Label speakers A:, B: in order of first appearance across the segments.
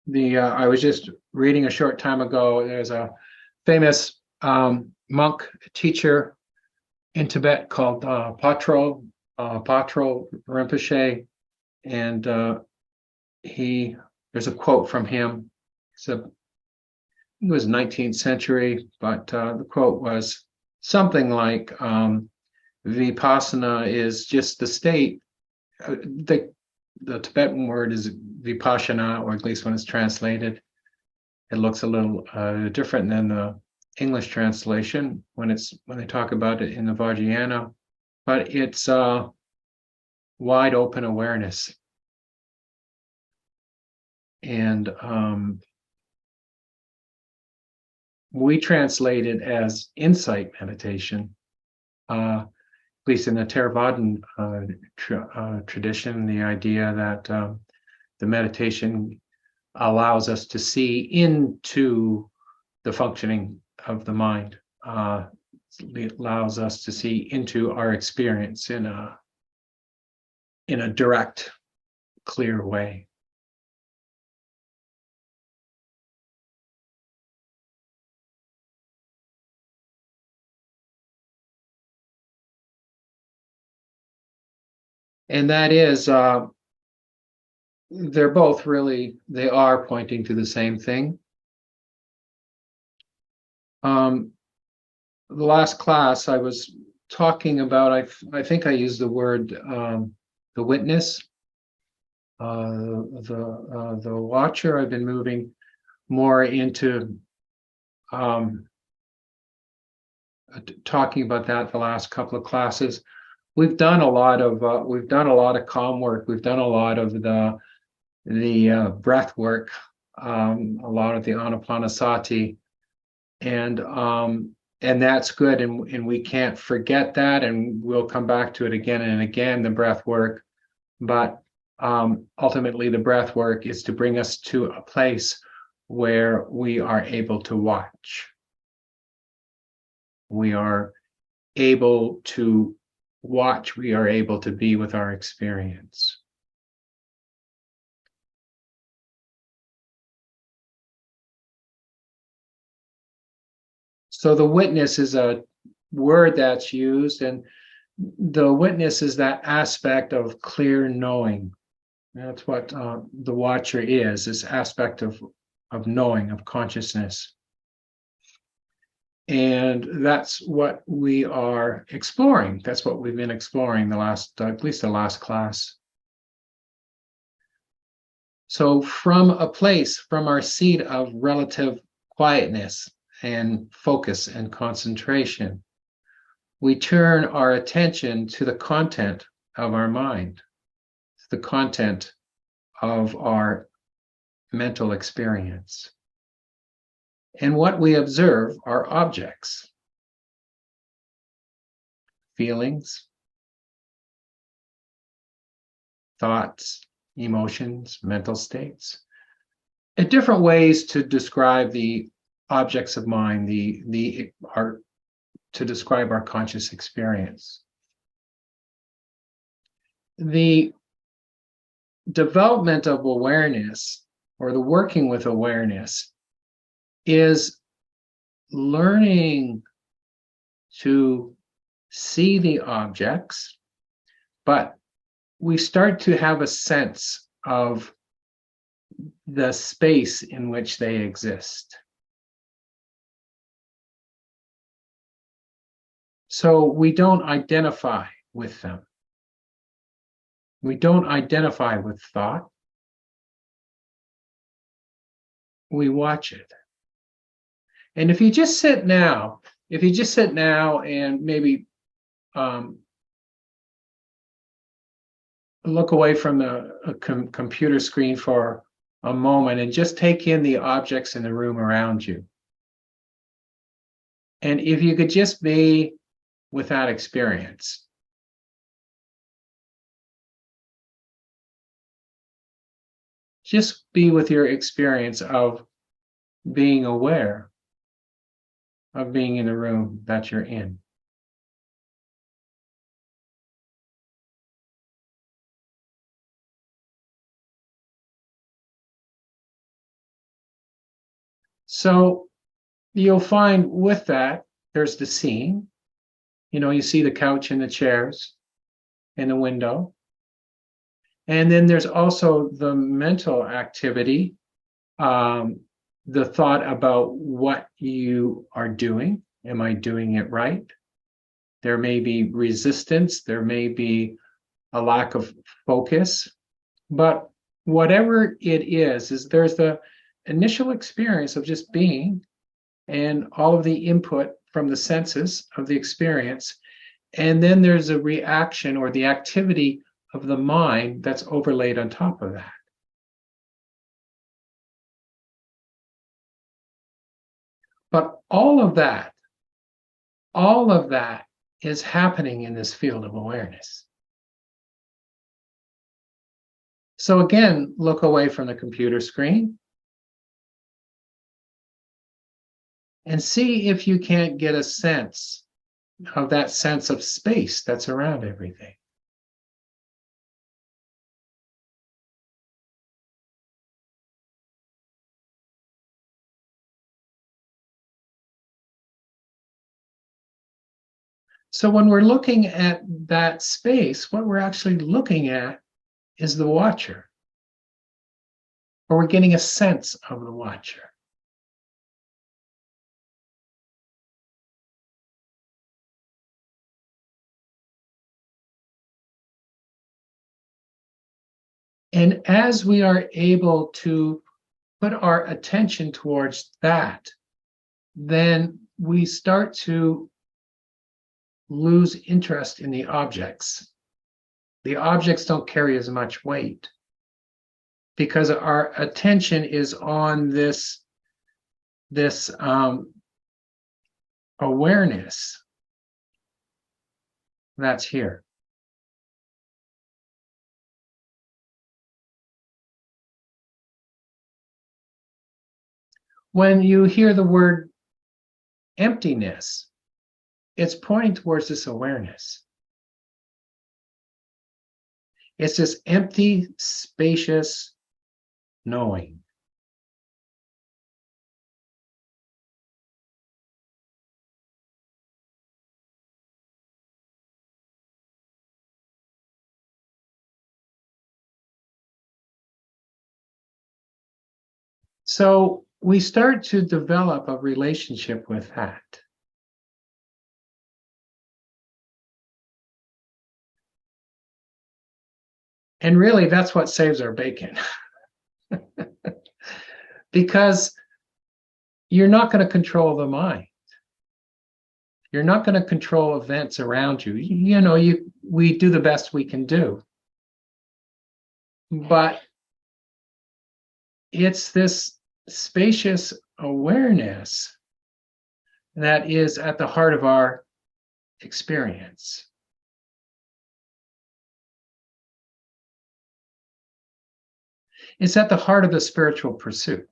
A: I was just reading a short time ago. There's a famous monk teacher in Tibet called Patro Rinpoche, and there's a quote from him. It was 19th century, but the quote was something like, "Vipassana is just the state." The Tibetan word is vipassana, or at least when it's translated, it looks a little different than the English translation when they talk about it in the Vajrayana, but it's wide open awareness. And we translate it as insight meditation, at least in the Thervadian tradition, the idea that the meditation allows us to see into the functioning of the mind. It allows us to see into our experience in a direct, clear way. And that is, they are pointing to the same thing. The last class I was talking about, I think I used the word the witness, the watcher. I've been moving more into talking about that the last couple of classes. We've done a lot of calm work. We've done a lot of the breath work, a lot of the anapanasati, and that's good. And we can't forget that, and we'll come back to it again and again, the breath work. But ultimately, the breath work is to bring us to a place where we are able to watch. We are able to watch, we are able to be with our experience. So the witness is a word that's used, and the witness is that aspect of clear knowing. That's what the watcher is, this aspect of knowing, of consciousness. And that's what we are exploring. That's what we've been exploring at least the last class. So from our seat of relative quietness and focus and concentration, we turn our attention to the content of our mind, the content of our mental experience. And what we observe are objects, feelings, thoughts, emotions, mental states. Different ways to describe the objects of mind, to describe our conscious experience. The development of awareness, or the working with awareness, is learning to see the objects, but we start to have a sense of the space in which they exist. So we don't identify with them. We don't identify with thought. We watch it. And if you just sit now and maybe look away from the computer screen for a moment and just take in the objects in the room around you. And if you could just be with that experience. Just be with your experience of being aware of being in the room that you're in. So you'll find with that, there's the scene. You see the couch and the chairs and the window. And then there's also the mental activity, the thought about what you are doing. Am I doing it right? There may be resistance. There may be a lack of focus. But whatever it is there's the initial experience of just being and all of the input from the senses of the experience. And then there's a reaction or the activity of the mind that's overlaid on top of that. But all of that is happening in this field of awareness. So again, look away from the computer screen and see if you can't get a sense of that sense of space that's around everything. So when we're looking at that space, what we're actually looking at is the watcher, or we're getting a sense of the watcher. And as we are able to put our attention towards that, then we start to lose interest in the objects. The objects don't carry as much weight because our attention is on this awareness that's here. When you hear the word emptiness, it's pointing towards this awareness. It's this empty, spacious knowing. So we start to develop a relationship with that. And really, that's what saves our bacon. Because you're not going to control the mind. You're not going to control events around you. We do the best we can do. But it's this spacious awareness that is at the heart of our experience. It's at the heart of the spiritual pursuit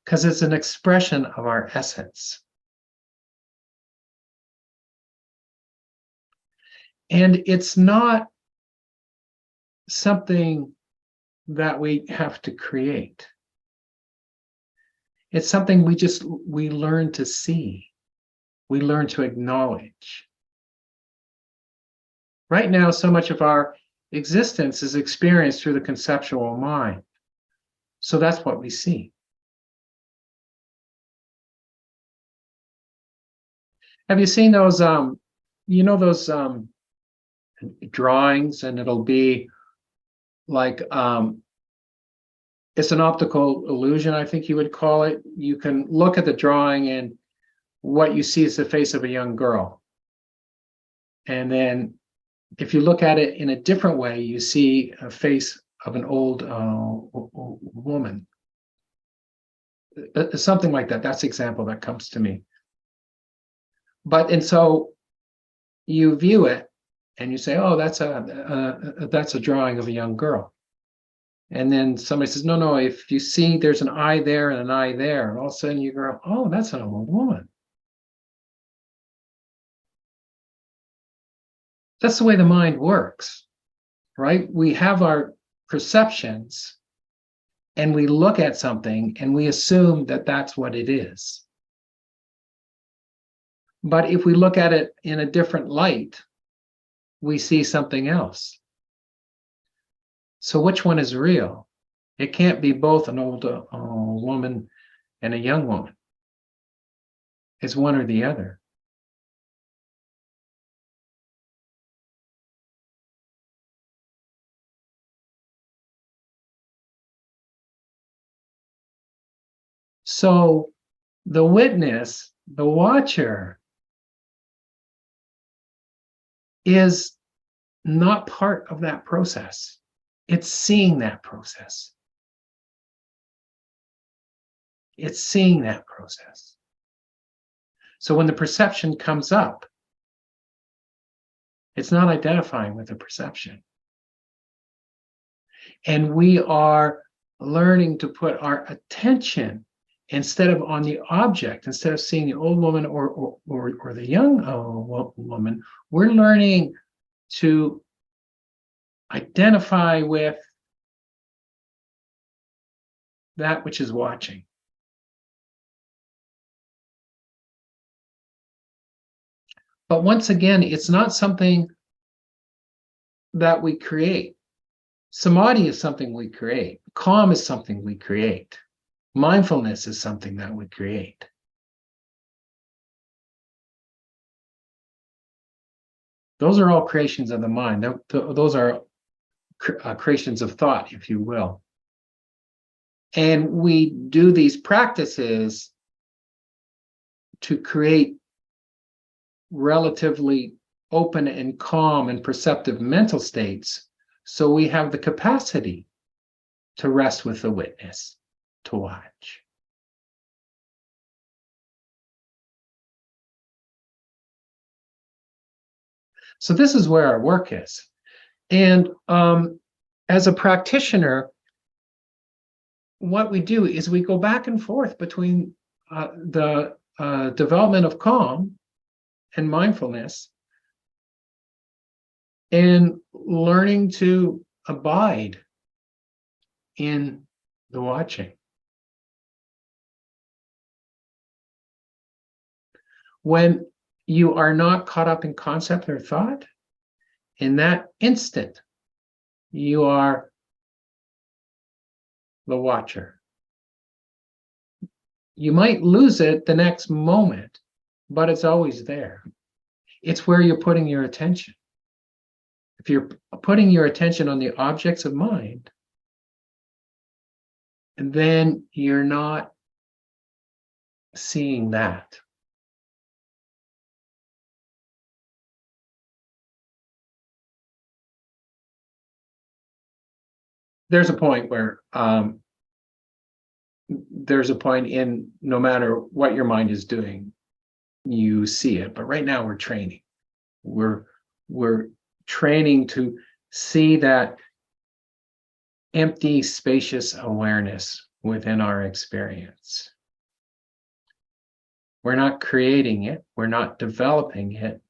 A: because it's an expression of our essence. And it's not something that we have to create. It's something we learn to see. We learn to acknowledge. Right now, so much of our existence is experienced through the conceptual mind. So that's what we see. Have you seen those, those drawings, and it'll be like, it's an optical illusion, I think you would call it. You can look at the drawing and what you see is the face of a young girl. And then if you look at it in a different way, you see a face of an old woman. Something like that. That's the example that comes to me. And so you view it and you say, oh, that's a drawing of a young girl. And then somebody says, no, if you see there's an eye there and an eye there, and all of a sudden you go, oh, that's an old woman. That's the way the mind works, right? We have our perceptions, and we look at something and we assume that that's what it is. But if we look at it in a different light, we see something else. So which one is real? It can't be both an old woman and a young woman. It's one or the other. So the witness, the watcher, is not part of that process. It's seeing that process. It's seeing that process. So when the perception comes up, it's not identifying with the perception. And we are learning to put our attention, instead of on the object, instead of seeing the old woman or the young woman, we're learning to identify with that which is watching. But once again, it's not something that we create. Samadhi is something we create. Calm is something we create. Mindfulness is something that we create. Those are all creations of the mind. Those are creations of thought, if you will. And we do these practices to create relatively open and calm and perceptive mental states, so we have the capacity to rest with the witness, to watch. So this is where our work is. And as a practitioner, what we do is we go back and forth between the development of calm and mindfulness and learning to abide in the watching. When you are not caught up in concept or thought, in that instant, you are the watcher. You might lose it the next moment, but it's always there. It's where you're putting your attention. If you're putting your attention on the objects of mind, then you're not seeing that. There's a point where there's a point in no matter what your mind is doing, you see it. But right now we're training. We're training to see that empty, spacious awareness within our experience. We're not creating it. We're not developing it.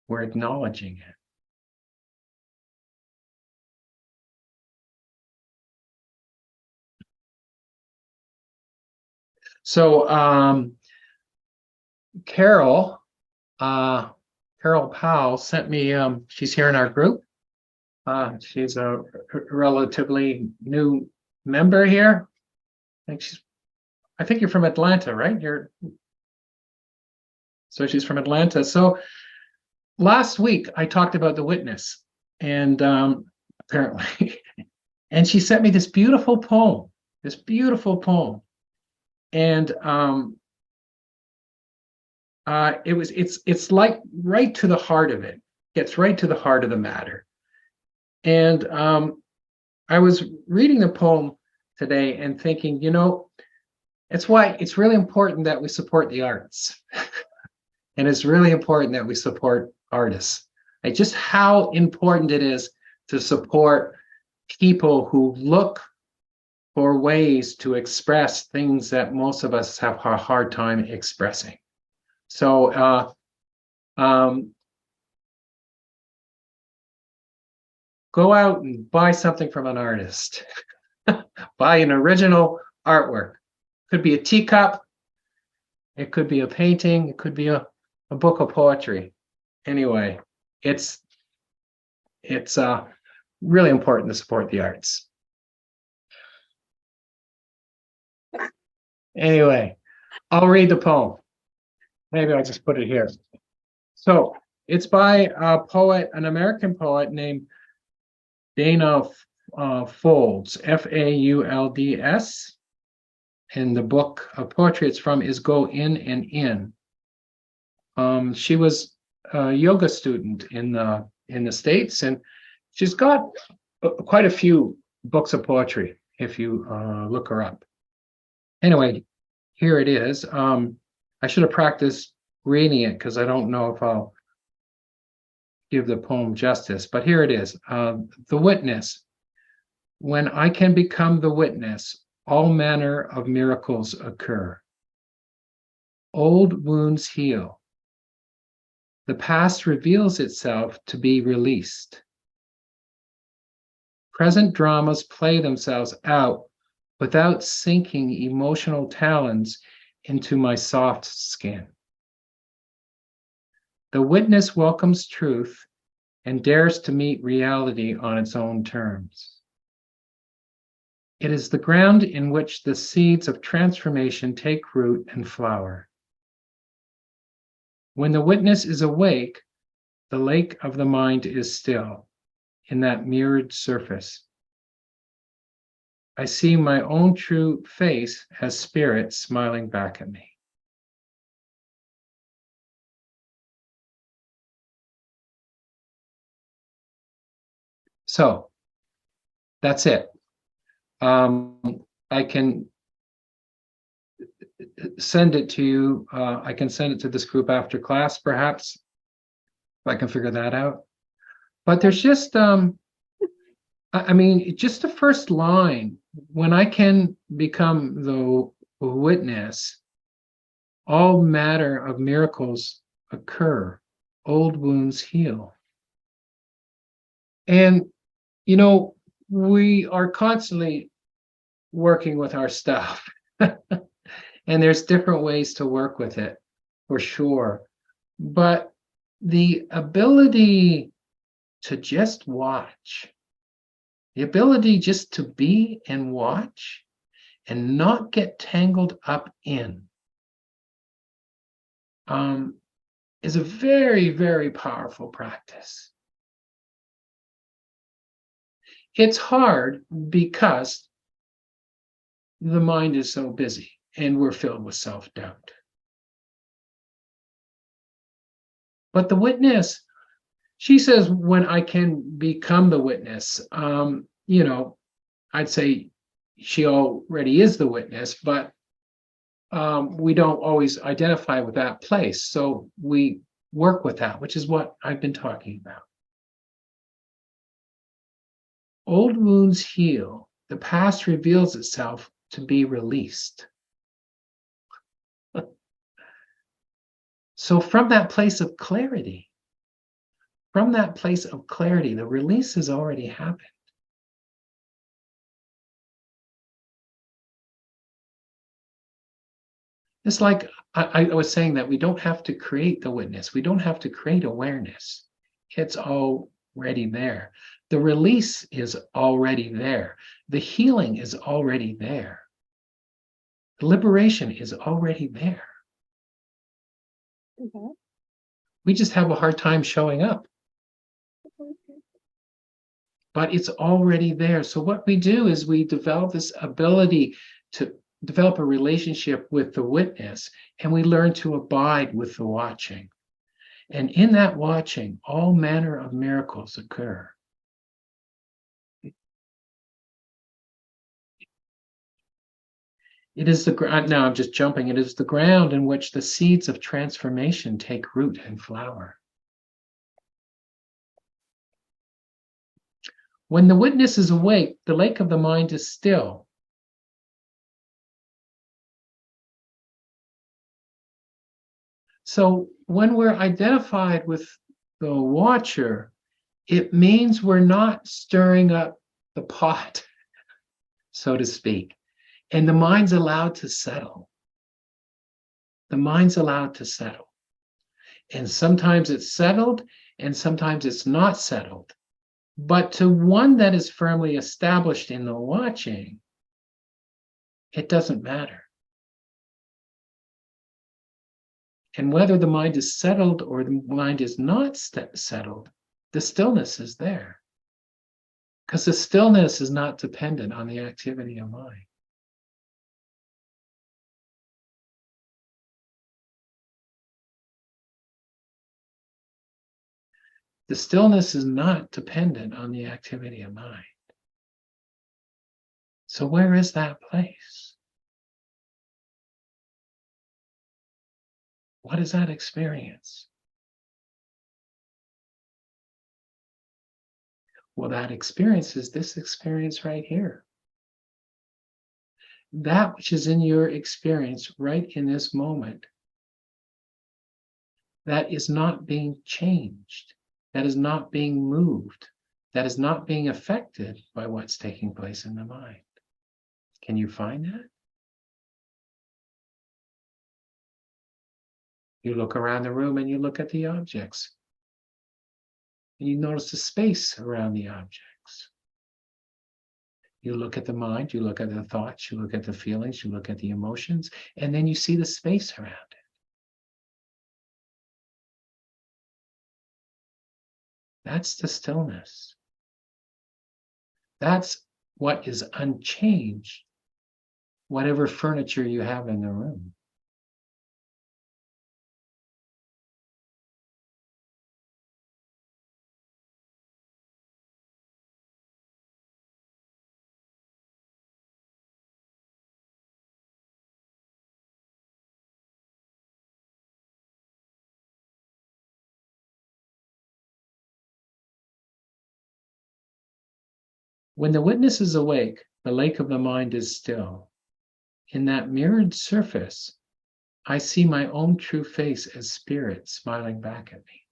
A: We're acknowledging it. So Carol Powell sent me, she's here in our group. She's a relatively new member here. I think you're from Atlanta, right? So she's from Atlanta. So last week I talked about the witness, and apparently, and she sent me this beautiful poem, and it's like right to the heart of it. Gets right to the heart of the matter. And I was reading the poem today and thinking, it's why it's really important that we support the arts. And it's really important that we support artists. Just how important it is to support people who look for ways to express things that most of us have a hard time expressing. So go out and buy something from an artist. Buy an original artwork. Could be a teacup, it could be a painting, it could be a book of poetry. Anyway, it's really important to support the arts. Anyway, I'll read the poem. Maybe I'll just put it here. So it's by a poet, an American poet named Dana Folds, Faulds. And the book of poetry it's from is Go In and In. She was a yoga student in the States, and she's got quite a few books of poetry if you look her up. Anyway, here it is. I should have practiced reading it because I don't know if I'll give the poem justice, but here it is. The Witness. When I can become the witness, all manner of miracles occur. Old wounds heal. The past reveals itself to be released. Present dramas play themselves out without sinking emotional talons into my soft skin. The witness welcomes truth and dares to meet reality on its own terms. It is the ground in which the seeds of transformation take root and flower. When the witness is awake, the lake of the mind is still in that mirrored surface. I see my own true face as spirit smiling back at me. So that's it. I can send it to you. I can send it to this group after class, perhaps, if I can figure that out. But there's just, I mean, just the first line, when I can become the witness, all manner of miracles occur, old wounds heal. And, you know, we are constantly working with our stuff. And there's different ways to work with it, for sure. But the ability to just watch, the ability just to be and watch and not get tangled up in, is a very, very powerful practice. It's hard because the mind is so busy and we're filled with self-doubt. But the witness, she says, when I can become the witness, you know, I'd say she already is the witness, but we don't always identify with that place. So we work with that, which is what I've been talking about. Old wounds heal. The past reveals itself to be released. So from that place of clarity, the release has already happened. It's like I was saying that we don't have to create the witness. We don't have to create awareness. It's already there. The release is already there. The healing is already there. The liberation is already there. Mm-hmm. We just have a hard time showing up. Mm-hmm. But it's already there. So what we do is we develop this ability to develop a relationship with the witness, and we learn to abide with the watching. And in that watching, all manner of miracles occur. It is the ground, now I'm just jumping, it is the ground in which the seeds of transformation take root and flower. When the witness is awake, the lake of the mind is still. So when we're identified with the watcher, it means we're not stirring up the pot. so to speak. And the mind's allowed to settle. The mind's allowed to settle. And sometimes it's settled, and sometimes it's not settled. But to one that is firmly established in the watching, it doesn't matter. And whether the mind is settled or the mind is not settled, the stillness is there. Because the stillness is not dependent on the activity of mind. The stillness is not dependent on the activity of mind. So where is that place? What is that experience? Well, that experience is this experience right here. That which is in your experience right in this moment, that is not being changed, that is not being moved, that is not being affected by what's taking place in the mind. Can you find that? You look around the room and you look at the objects. And you notice the space around the objects. You look at the mind, you look at the thoughts, you look at the feelings, you look at the emotions, and then you see the space around it. That's the stillness. That's what is unchanged, whatever furniture you have in the room. When the witness is awake, the lake of the mind is still. In that mirrored surface, I see my own true face as spirit smiling back at me.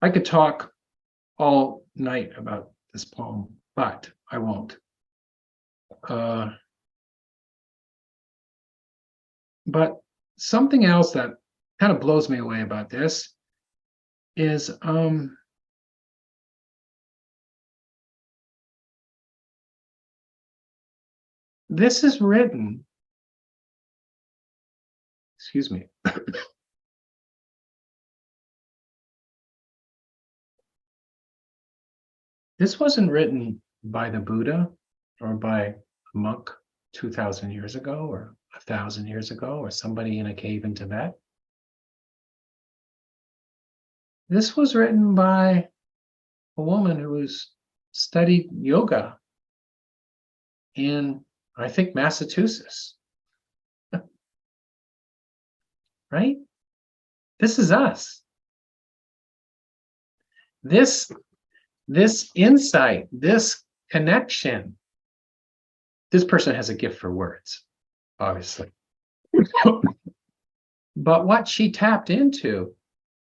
A: I could talk all night about this poem, but I won't. But something else that kind of blows me away about this is this is written, excuse me. This wasn't written by the Buddha or by a monk 2,000 years ago or 1,000 years ago or somebody in a cave in Tibet. This was written by a woman who was studied yoga in, I think, Massachusetts. Right? This is us. This insight, this connection, this person has a gift for words, obviously. But what she tapped into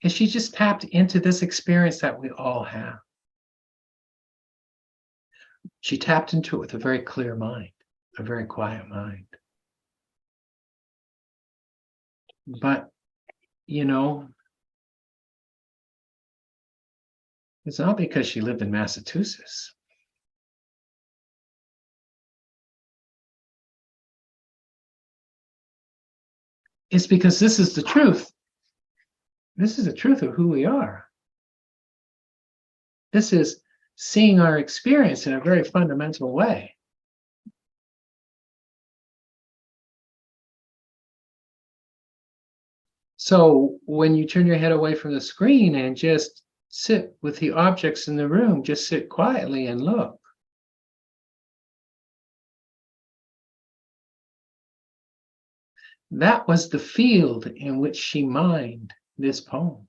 A: is she just tapped into this experience that we all have. She tapped into it with a very clear mind, a very quiet mind. But, you know, it's not because she lived in Massachusetts. It's because this is the truth. This is the truth of who we are. This is seeing our experience in a very fundamental way. So when you turn your head away from the screen and just sit with the objects in the room, just sit quietly and look. That was the field in which she mined this poem.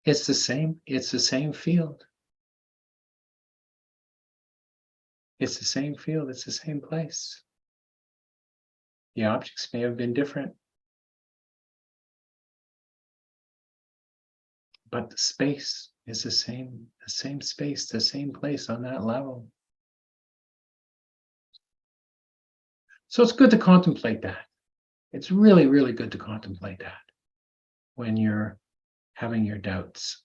A: It's the same field. It's the same field, it's the same place. The objects may have been different, but the space is the same space, the same place on that level. So it's good to contemplate that. It's really, really good to contemplate that when you're having your doubts.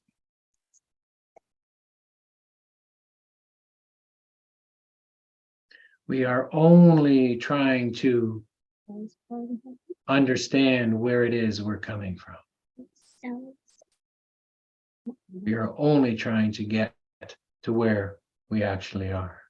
A: We are only trying to understand where it is we're coming from. We are only trying to get to where we actually are.